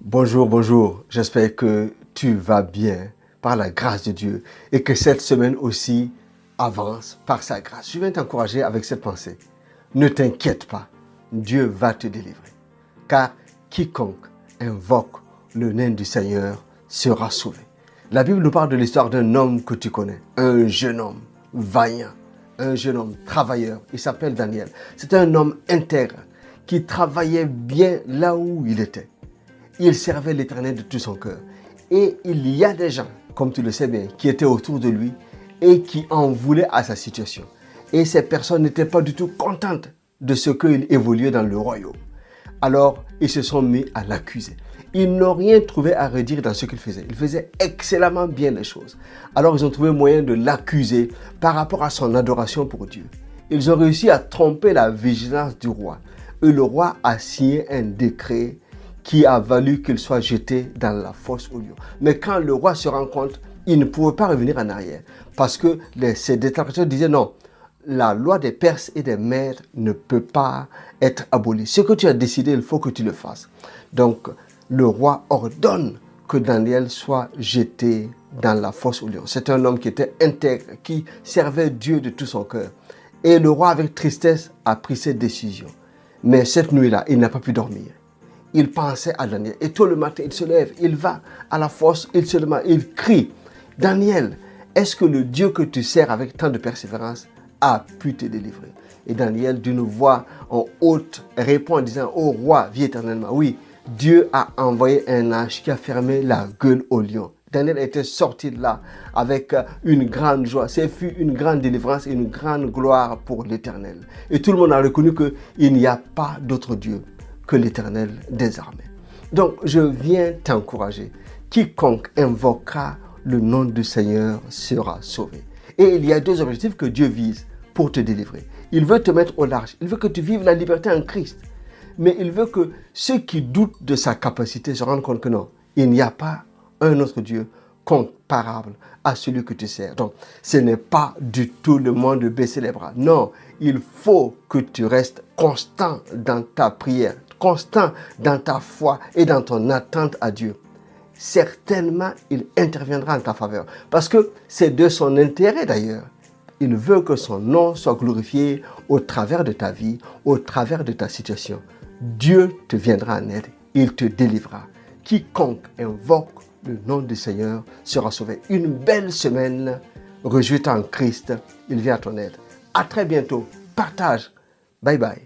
Bonjour, bonjour. J'espère que tu vas bien par la grâce de Dieu et que cette semaine aussi avance par sa grâce. Je viens t'encourager avec cette pensée. Ne t'inquiète pas, Dieu va te délivrer. Car quiconque invoque le nom du Seigneur sera sauvé. La Bible nous parle de l'histoire d'un homme que tu connais, un jeune homme vaillant, un jeune homme travailleur. Il s'appelle Daniel. C'est un homme intègre qui travaillait bien là où il était. Il servait l'Éternel de tout son cœur. Et il y a des gens, comme tu le sais bien, qui étaient autour de lui et qui en voulaient à sa situation. Et ces personnes n'étaient pas du tout contentes de ce qu'il évoluait dans le royaume. Alors, ils se sont mis à l'accuser. Ils n'ont rien trouvé à redire dans ce qu'il faisait. Il faisait excellemment bien les choses. Alors, ils ont trouvé moyen de l'accuser par rapport à son adoration pour Dieu. Ils ont réussi à tromper la vigilance du roi. Et le roi a signé un décret qui a valu qu'il soit jeté dans la fosse aux lions. Mais quand le roi se rend compte, il ne pouvait pas revenir en arrière. Parce que ses détracteurs disaient non, la loi des Perses et des Mèdes ne peut pas être abolie. Ce que tu as décidé, il faut que tu le fasses. Donc, le roi ordonne que Daniel soit jeté dans la fosse aux lions. C'est un homme qui était intègre, qui servait Dieu de tout son cœur. Et le roi, avec tristesse, a pris cette décision. Mais cette nuit-là, il n'a pas pu dormir. Il pensait à Daniel. Et tôt le matin, il se lève, il va à la fosse, il crie, Daniel, est-ce que le Dieu que tu sers avec tant de persévérance a pu te délivrer? Et Daniel, d'une voix en haute, répond en disant, ô roi, vis éternellement. Oui, Dieu a envoyé un ange qui a fermé la gueule au lion. Daniel était sorti de là avec une grande joie. Ce fut une grande délivrance et une grande gloire pour l'Éternel. Et tout le monde a reconnu qu'il n'y a pas d'autre Dieu que l'Éternel des armées. Donc, je viens t'encourager. Quiconque invoquera le nom du Seigneur sera sauvé. Et il y a deux objectifs que Dieu vise pour te délivrer. Il veut te mettre au large. Il veut que tu vives la liberté en Christ. Mais il veut que ceux qui doutent de sa capacité se rendent compte que non, il n'y a pas un autre Dieu comparable à celui que tu sers. Donc, ce n'est pas du tout le moment de baisser les bras. Non, il faut que tu restes constant dans ta prière, constant dans ta foi et dans ton attente à Dieu. Certainement, il interviendra en ta faveur. Parce que c'est de son intérêt d'ailleurs. Il veut que son nom soit glorifié au travers de ta vie, au travers de ta situation. Dieu te viendra en aide, il te délivrera. Quiconque invoque le nom du Seigneur sera sauvé. Une belle semaine. Réjouis-toi en Christ, il vient à ton aide. À très bientôt. Partage. Bye bye.